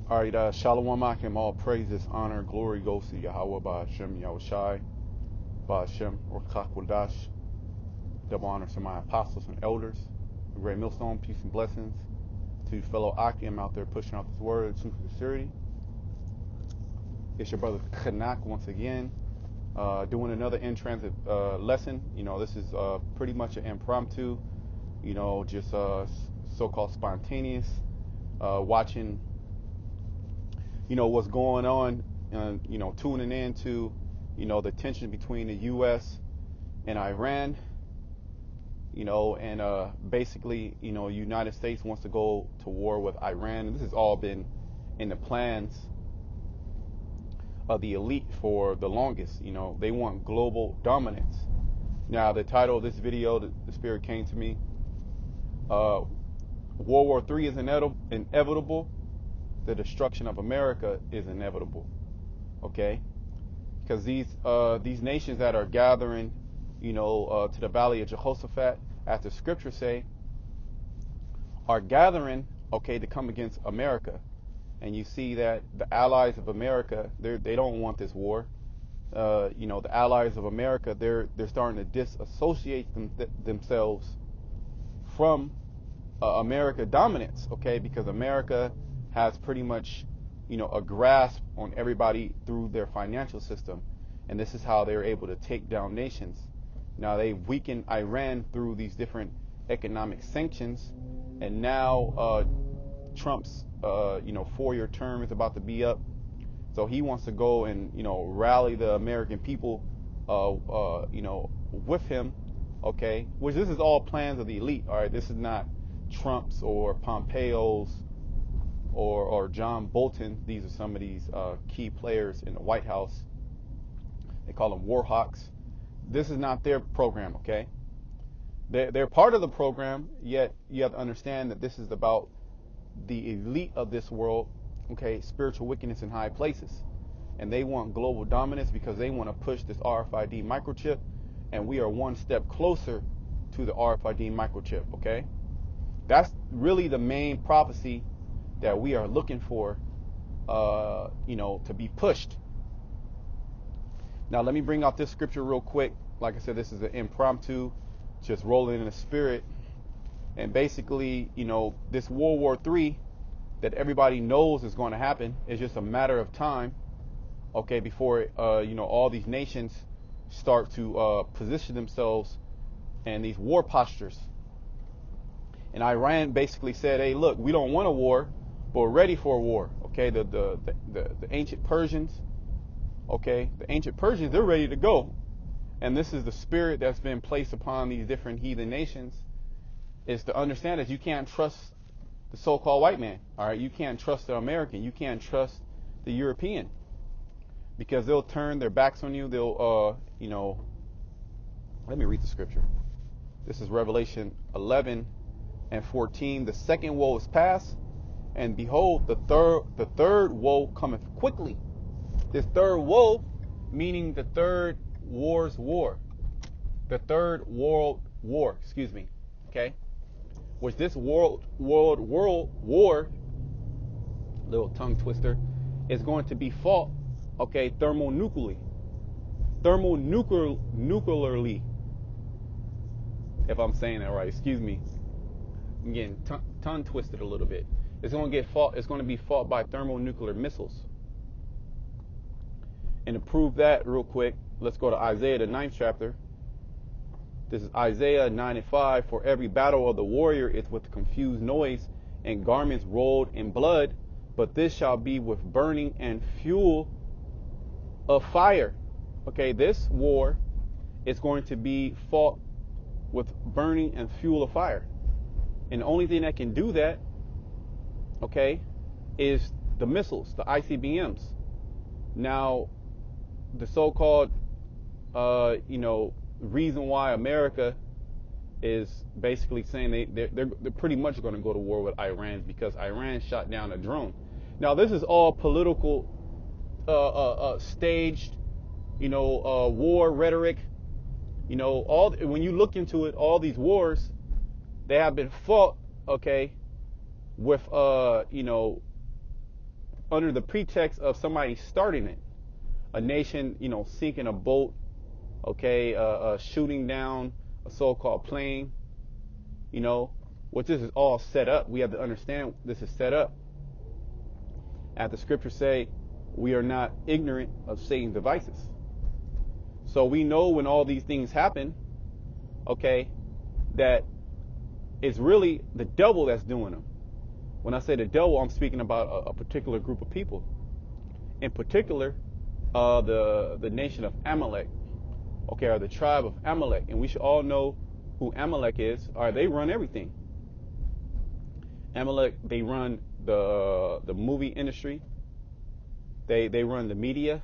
All right, Shalom Akim, all praises, honor, glory goes to Yahweh, Ba'ashem, Yahushai, Ba'ashem, Orchak Wadash. Double honor to my apostles and elders. A great millstone, peace and blessings to fellow Akim out there pushing out this word of truth and sincerity. It's your brother Kanak once again, doing another in-transit lesson. You know, this is pretty much an impromptu, you know, just so-called spontaneous, watching, you know, what's going on, and, you know, tuning into, you know, the tension between the U.S. and Iran, you know, and basically, you know, United States wants to go to war with Iran. And this has all been in the plans of the elite for the longest. You know, they want global dominance. Now, the title of this video, the Spirit came to me, World War III is inevitable. The destruction of America is inevitable. Okay? Because these nations that are gathering, you know, to the valley of Jehoshaphat, as the scriptures say, are gathering, okay, to come against America. And you see that the allies of America, they don't want this war. You know, the allies of America, they're starting to disassociate themselves from America dominance, okay, because America has pretty much, you know, a grasp on everybody through their financial system. And this is how they're able to take down nations. Now, they weakened Iran through these different economic sanctions. And now Trump's, you know, 4-year term is about to be up. So he wants to go and, you know, rally the American people, you know, with him, okay, which this is all plans of the elite, all right? This is not Trump's or Pompeo's or John Bolton. These are some of these key players in the White House. They call them war hawks. This is not their program, okay? They're part of the program, yet you have to understand that this is about the elite of this world, okay, spiritual wickedness in high places. And they want global dominance because they want to push this RFID microchip, and we are one step closer to the RFID microchip, okay? That's really the main prophecy that we are looking for, you know, to be pushed. Now, let me bring out this scripture real quick. Like I said, this is an impromptu, just rolling in the spirit. And basically, you know, this World War III that everybody knows is going to happen is just a matter of time, okay, before, you know, all these nations start to position themselves in these war postures. And Iran basically said, hey, look, we don't want a war, but we're ready for a war, okay? The ancient Persians, okay, the ancient Persians, they're ready to go. And this is the spirit that's been placed upon these different heathen nations, is to understand that you can't trust the so-called white man, all right? You can't trust the American. You can't trust the European, because they'll turn their backs on you. They'll, you know, let me read the scripture. This is Revelation 11:14. The second woe is past, and behold, the third woe cometh quickly. This third woe, meaning the third war's war, the third world war, excuse me, okay? Which this world war, little tongue twister, is going to be fought, okay, thermonuclearly, if I'm saying that right. Excuse me, I'm getting tongue twisted a little bit. It's going to be fought by thermonuclear missiles. And to prove that real quick, let's go to Isaiah, the 9th chapter. This is Isaiah 9:5. For every battle of the warrior is with confused noise and garments rolled in blood, but this shall be with burning and fuel of fire. Okay, this war is going to be fought with burning and fuel of fire. And the only thing that can do that, okay, is the missiles, the ICBMs. Now, the so-called, you know, reason why America is basically saying they're pretty much going to go to war with Iran, because Iran shot down a drone. Now, this is all political, staged, you know, war rhetoric. You know, when you look into it, all these wars, they have been fought, okay, with, you know, under the pretext of somebody starting it. A nation, sinking a boat, okay, shooting down a so-called plane, what this is all set up. We have to understand this is set up. As the scriptures say, we are not ignorant of Satan's devices. So we know when all these things happen, okay, that it's really the devil that's doing them. When I say the devil, I'm speaking about a particular group of people. In particular, the nation of Amalek, okay, or the tribe of Amalek. And we should all know who Amalek is. All right, they run everything. Amalek, they run the movie industry. They run the media,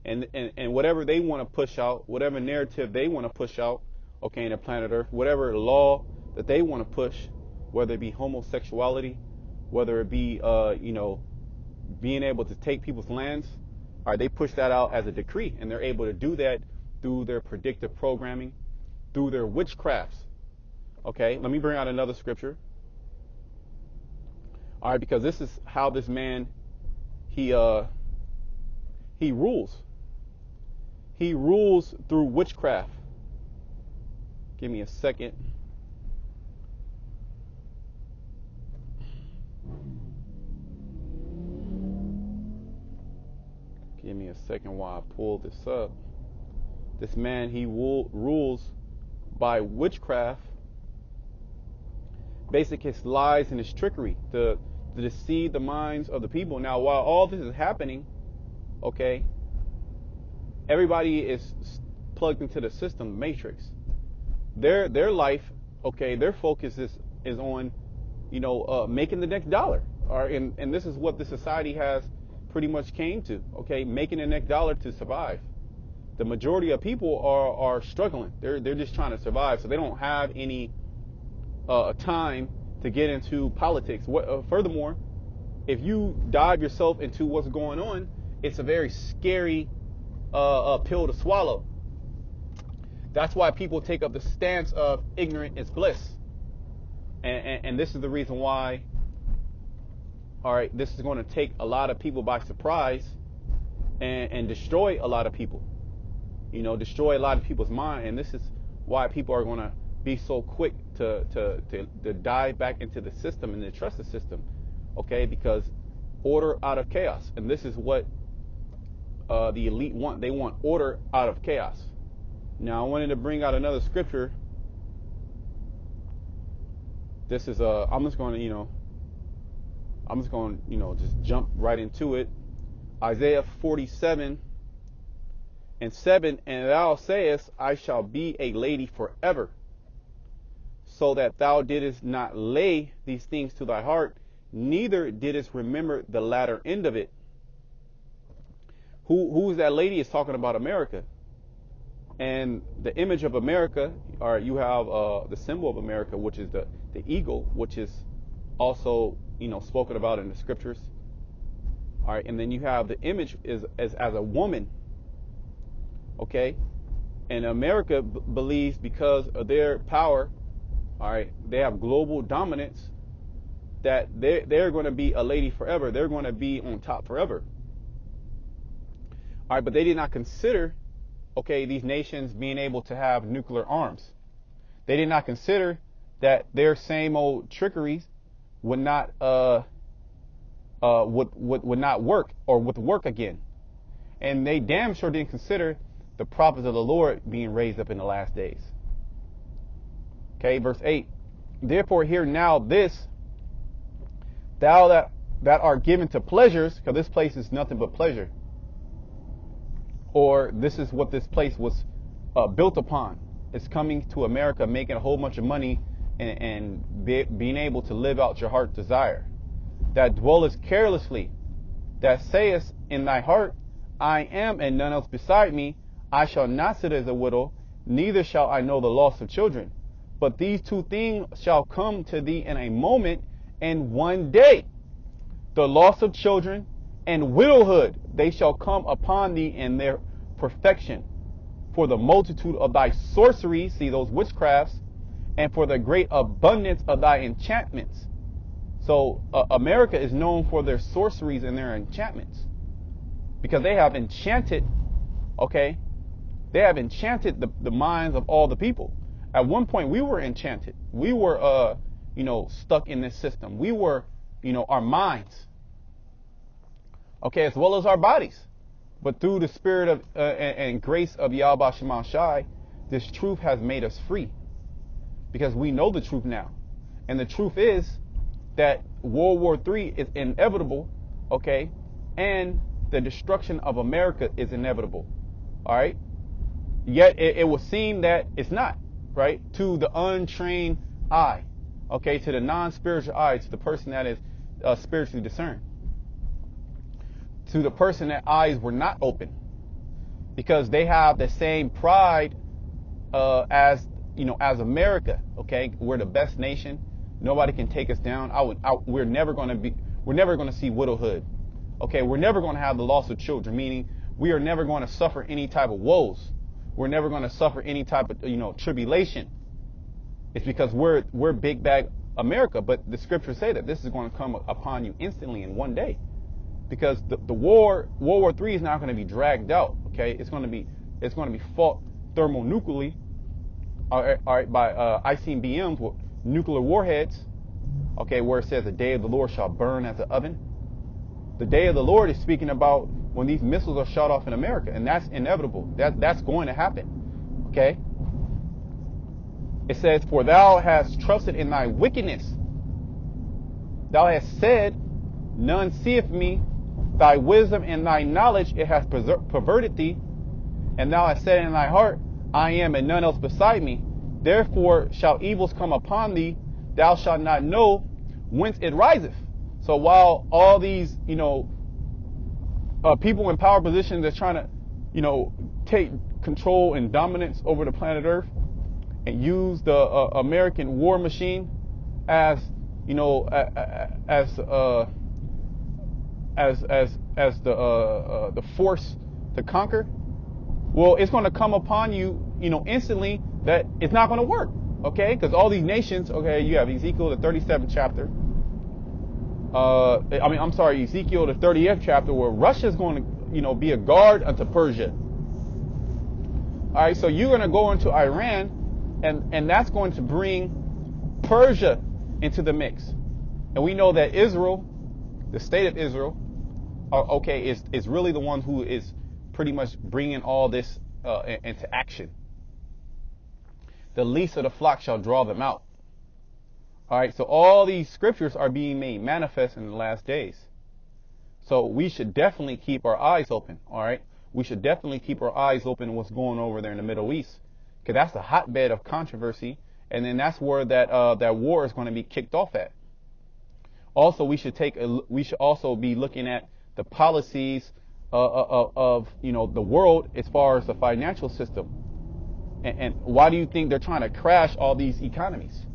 and whatever they want to push out, whatever narrative they want to push out, okay, in the planet Earth, whatever law that they want to push, whether it be homosexuality, whether it be being able to take people's lands, all right, they push that out as a decree, and they're able to do that through their predictive programming, through their witchcrafts. Okay, let me bring out another scripture. All right, because this is how this man he rules. He rules through witchcraft. Give me a second. Give me a second while I pull this up. This man, he rules by witchcraft. Basically, his lies and his trickery to deceive the minds of the people. Now, while all this is happening, okay, everybody is plugged into the system, the matrix. Their life, okay, their focus is on, making the next dollar. And this is what the society has pretty much came to, okay, making the next dollar to survive. The majority of people are struggling. They're just trying to survive, so they don't have any time to get into politics. Furthermore, if you dive yourself into what's going on, it's a very scary pill to swallow. That's why people take up the stance of ignorant is bliss. And this is the reason why, all right, this is going to take a lot of people by surprise and destroy a lot of people. Destroy a lot of people's mind. And this is why people are going to be so quick to dive back into the system and to trust the system. Okay, because order out of chaos. And this is what the elite want. They want order out of chaos. Now, I wanted to bring out another scripture. This is I'm just going to just jump right into it. Isaiah 47:7, and thou sayest, I shall be a lady forever, so that thou didst not lay these things to thy heart, neither didst remember the latter end of it. Who's that lady? Is talking about America. And the image of America, or you have the symbol of America, which is the eagle, which is also spoken about in the scriptures. All right, and then you have the image as a woman. Okay, and America believes because of their power, all right, they have global dominance, that they're going to be a lady forever. They're going to be on top forever. All right, but they did not consider, okay, these nations being able to have nuclear arms. They did not consider that their same old trickeries would not would not work, or would work again. And they damn sure didn't consider the prophets of the Lord being raised up in the last days. Okay, verse 8. Therefore hear now this, thou that art given to pleasures, because this place is nothing but pleasure. Or this is what this place was built upon. It's coming to America, making a whole bunch of money, and being able to live out your heart's desire. That dwellest carelessly, that sayest in thy heart, I am and none else beside me. I shall not sit as a widow, neither shall I know the loss of children. But these two things shall come to thee in a moment, and one day. The loss of children and widowhood, they shall come upon thee in their perfection. For the multitude of thy sorceries, see those witchcrafts, and for the great abundance of thy enchantments. So America is known for their sorceries and their enchantments, because they have enchanted, okay, they have enchanted the minds of all the people. At one point, we were enchanted. We were, stuck in this system. We were, our minds, okay, as well as our bodies. But through the spirit of and grace of Yahweh Shema Shai, this truth has made us free, because we know the truth now. And the truth is that World War III is inevitable, okay, and the destruction of America is inevitable, all right? Yet it would seem that it's not, right? To the untrained eye, okay, to the non-spiritual eye, to the person that is spiritually discerned, to the person that eyes were not open, because they have the same pride as America, okay? We're the best nation. Nobody can take us down. We're never going to see widowhood, okay? We're never going to have the loss of children, meaning we are never going to suffer any type of woes. We're never going to suffer any type of, tribulation. It's because we're big bag America. But the scriptures say that this is going to come upon you instantly in one day, because the World War III is not going to be dragged out. Okay, it's going to be fought thermonuclearly, all right, by ICBMs with nuclear warheads. Okay, where it says the day of the Lord shall burn as an oven. The day of the Lord is speaking about when these missiles are shot off in America, and that's inevitable. That's going to happen. Okay? It says, "For thou hast trusted in thy wickedness. Thou hast said, none seeth me. Thy wisdom and thy knowledge it has perverted thee. And thou hast said in thy heart, I am and none else beside me. Therefore shall evils come upon thee. Thou shalt not know whence it riseth." So while all these, people in power positions that's trying to, take control and dominance over the planet Earth and use the American war machine as, as the force to conquer, well, it's going to come upon you, instantly, that it's not going to work, okay? Because all these nations, okay, you have Ezekiel, the 37th chapter. Ezekiel, the 30th chapter, where Russia's going to, be a guard unto Persia. All right, so you're going to go into Iran, and that's going to bring Persia into the mix. And we know that Israel, the state of Israel, is really the one who is pretty much bringing all this into action. The least of the flock shall draw them out. All right, so all these scriptures are being made manifest in the last days. So we should definitely keep our eyes open, all right? We should definitely keep our eyes open to what's going over there in the Middle East, because that's the hotbed of controversy, and then that's where that war is going to be kicked off at. Also, we should also be looking at the policies of the world as far as the financial system. And why do you think they're trying to crash all these economies?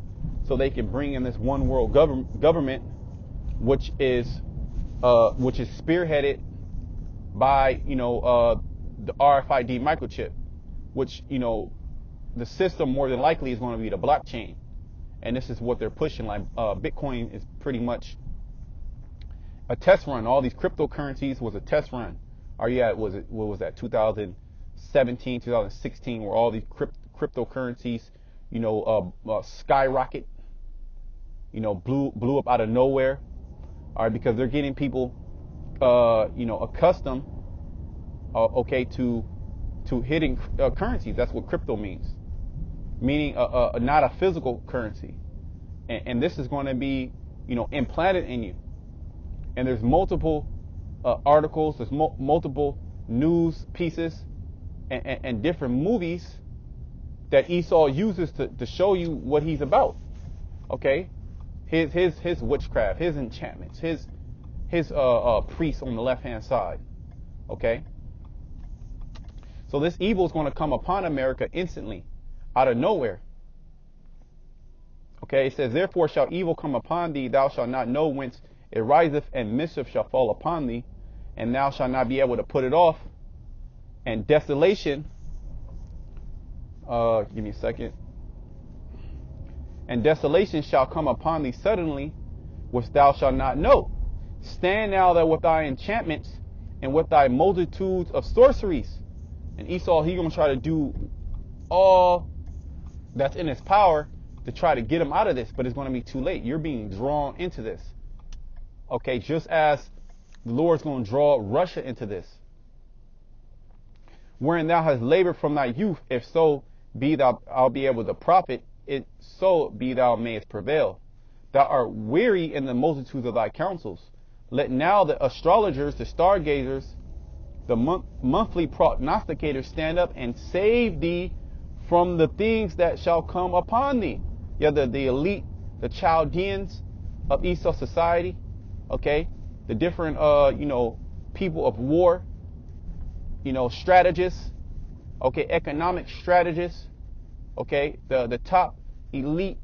So they can bring in this one world government, which is spearheaded by the RFID microchip, which the system more than likely is going to be the blockchain, and this is what they're pushing. Like Bitcoin is pretty much a test run. All these cryptocurrencies was a test run. What was that 2017, 2016, where all these cryptocurrencies skyrocket. Blew up out of nowhere, all right, because they're getting people, accustomed, to hitting currencies. That's what crypto means, meaning not a physical currency, and this is going to be, implanted in you. And there's multiple articles, there's multiple news pieces, and different movies that Esau uses to show you what he's about, okay? His witchcraft, his enchantments, his priests on the left-hand side. Okay? So this evil is going to come upon America instantly, out of nowhere. Okay, it says, "Therefore shall evil come upon thee, thou shalt not know whence it riseth, and mischief shall fall upon thee, and thou shalt not be able to put it off. And desolation," give me a second. "And desolation shall come upon thee suddenly, which thou shalt not know. Stand now that with thy enchantments and with thy multitudes of sorceries. And Esau, he gonna try to do all that's in his power to try to get him out of this, but it's gonna be too late. You're being drawn into this. Okay, just as the Lord's gonna draw Russia into this. Wherein thou hast labored from thy youth, if so be thou I'll be able to profit, it so be thou mayest prevail. Thou art weary in the multitudes of thy counsels. Let now the astrologers, the stargazers, the monthly prognosticators stand up and save thee from the things that shall come upon thee. Yeah, the elite, the Chaldeans of Esau society, okay, the different people of war, strategists, okay, economic strategists, okay, the top elite.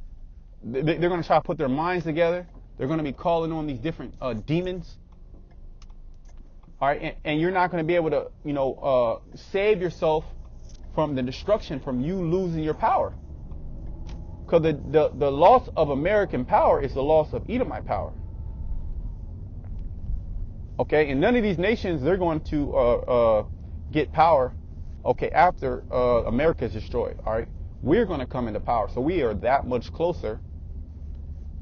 They're going to try to put their minds together. They're going to be calling on these different demons. All right, and you're not going to be able to, save yourself from the destruction, from you losing your power. Because the loss of American power is the loss of Edomite power. Okay, and none of these nations, they're going to get power, okay, after America is destroyed. All right, we're going to come into power, so we are that much closer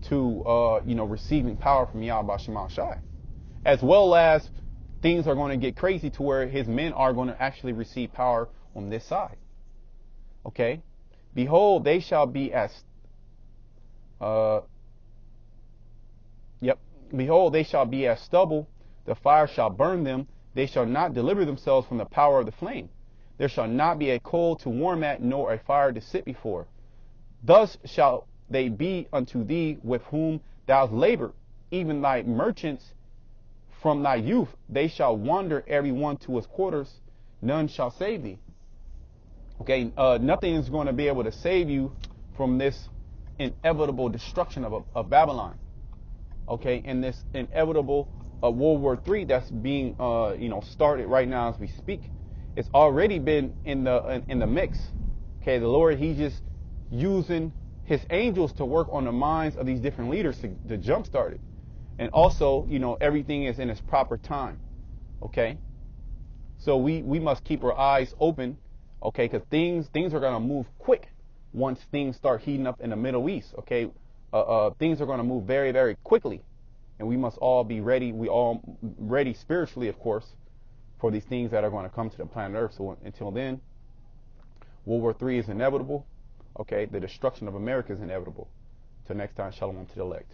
to receiving power from Yahweh Shema Shai, as well as things are going to get crazy to where his men are going to actually receive power on this side. Okay, behold, they shall be as behold, they shall be as stubble. The fire shall burn them. They shall not deliver themselves from the power of the flame. There shall not be a coal to warm at, nor a fire to sit before. Thus shall they be unto thee with whom thou hast labored, even thy merchants from thy youth. They shall wander every one to his quarters. None shall save thee. Okay, nothing is going to be able to save you from this inevitable destruction of Babylon. Okay, and this inevitable World War III that's being started right now as we speak. It's already been in the mix. Okay, the Lord, he's just using his angels to work on the minds of these different leaders to jumpstart it. And also, everything is in its proper time. Okay, so we must keep our eyes open. Okay, because things are going to move quick once things start heating up in the Middle East. Okay, things are going to move very, very quickly, and we must all be ready. We all ready spiritually, of course, for these things that are going to come to the planet Earth. So until then, World War III is inevitable. Okay, the destruction of America is inevitable. Till next time, shalom to the elect.